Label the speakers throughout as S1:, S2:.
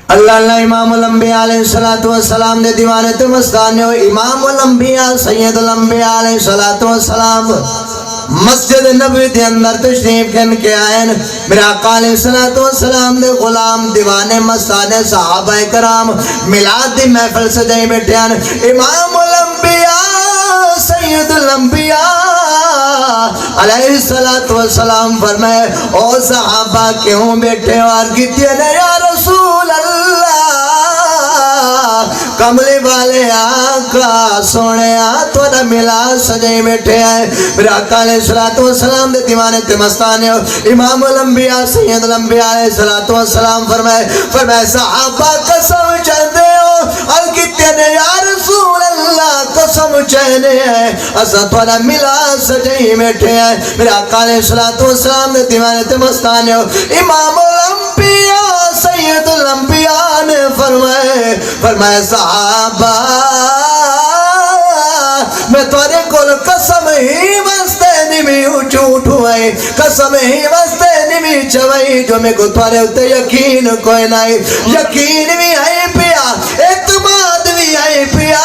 S1: اللہ اللہ امام الانبیاء علیہ السلام دے دیوانے تے مستانے ہو امام الانبیاء سید الانبیاء علیہ السلام مسجد نبوی دے اندر تشریف کن کے آئین میرا آقا علیہ السلام دے غلام دیوانے مستانے صحابہ کرام میلاد دی محفل سے جائیں بیٹھے آن امام الانبیاء سید الانبیاء علیہ السلام فرمائے او صحابہ کیوں بیٹھے اور کہتے ہیں یا رسول اللہ کملی والے آقا سونے آتوڑا ملا سجائی بیٹھے ہیں میرا آقا علیہ السلام دے دیوانے تے مستانے ہو امام الانبیاء سید الانبیاء علیہ السلام فرمائے صحابہ قسم چاہتے ہو اور کہتے ہیں یا رسول اللہ قسم چاہنے ہیں اسا توڑا ملا سجائی بیٹھے ہیں میرا آقا علیہ السلام دے دیوانے تے مستانے ہو امام الانبیاء سید الانبیاء نے فرمائے صحابہ میں توڑے کل قسم ہی واسطے نمی اچھوٹ ہوئے قسم ہی واسطے نمی چوئی جو میں کو توڑے ہوتے یقین کوئی نہیں یقین بھی آئی پیا اعتماد بھی آئی پیا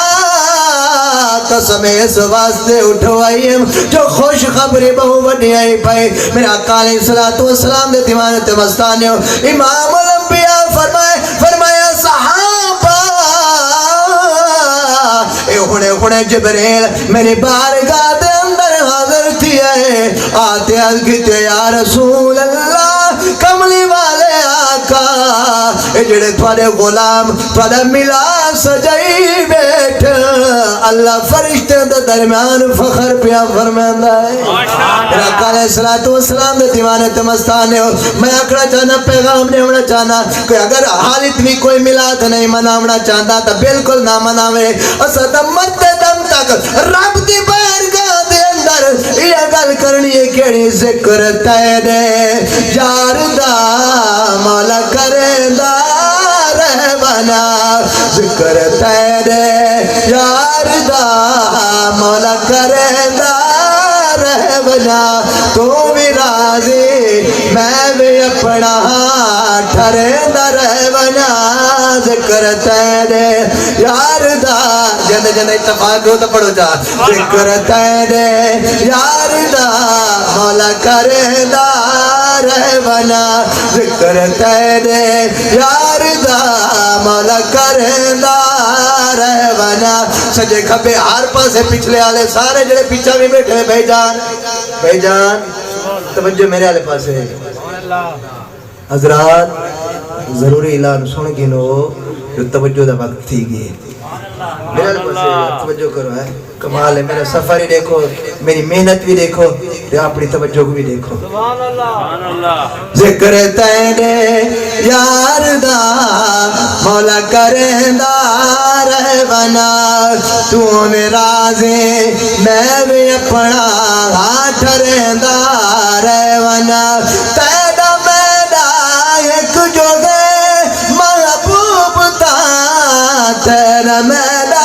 S1: قسم اس واسطے اٹھوائی جو خوش خبری بہو بڑی آئی پائی میرا آقا علیہ السلام دے دیوانے تے مستانے ہو امام الانبیاء فرمایا صحابہ ہونے جبریل میری بارگاہ دے اندر حاضر تھی ہے آتے کہتے یا رسول اللہ کملی والے آقا جڑے تھوڑے غلام تھوڑے ملا سجائی بیٹھ اللہ فرشتے دے درمیان فخر پیا فرمیندہ ہے میرا آقا علیہ السلام دے دیوانے تے مستانے ہو میں اکڑا چاہنا پیغام نہیں ہونا چاہنا کہ اگر حالت بھی کوئی ملاد نہیں مناونا چاہتا تا بالکل نہ مناوے اسد مرد دم تک رب دی بارگاہ دے اندر یہ گل کرنی ہے کیڑی ذکر تیرے یار دا مولا کرے دا رہبنا ذکر تیرے یار دا مولا کرے دا رہبنا تو بھی راضی میں بھی اپنا ٹھرے دا رہبنا ذکر تیرے یار دا جن اتفاق ہو تو پڑھو جا ذکر تیرے یار دا مولا کرے دا رہبنا ذکر تیرے یار دا مولا کرے دا رہبنا سجے کھبے ہر پاسے پچھلے آلے سارے جڑے پیچھا بھی بیٹھے بھائی جان توجہ میرے آلے پاسے حضرات ضروری اعلان سن گنو جو توجہ دا وقت تھی گئے میرے آلے پاسے توجہ کرو ہے کمال ہے میرا سفر ہی دیکھو میری محنت بھی دیکھو اپنی توجہ کو بھی دیکھو ذکر تیرے یار دا مولا کرے دا رہبنا تو میں راضی میں بھی اپنا ہاتھ رہندا رہبنا تیرا میرا ایک جو گئے محبوب تا تیرا میرا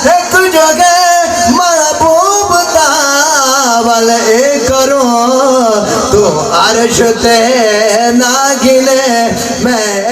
S1: ایک جو گئے محبوب تا والے کروں تو عرش تے نہ گلے میں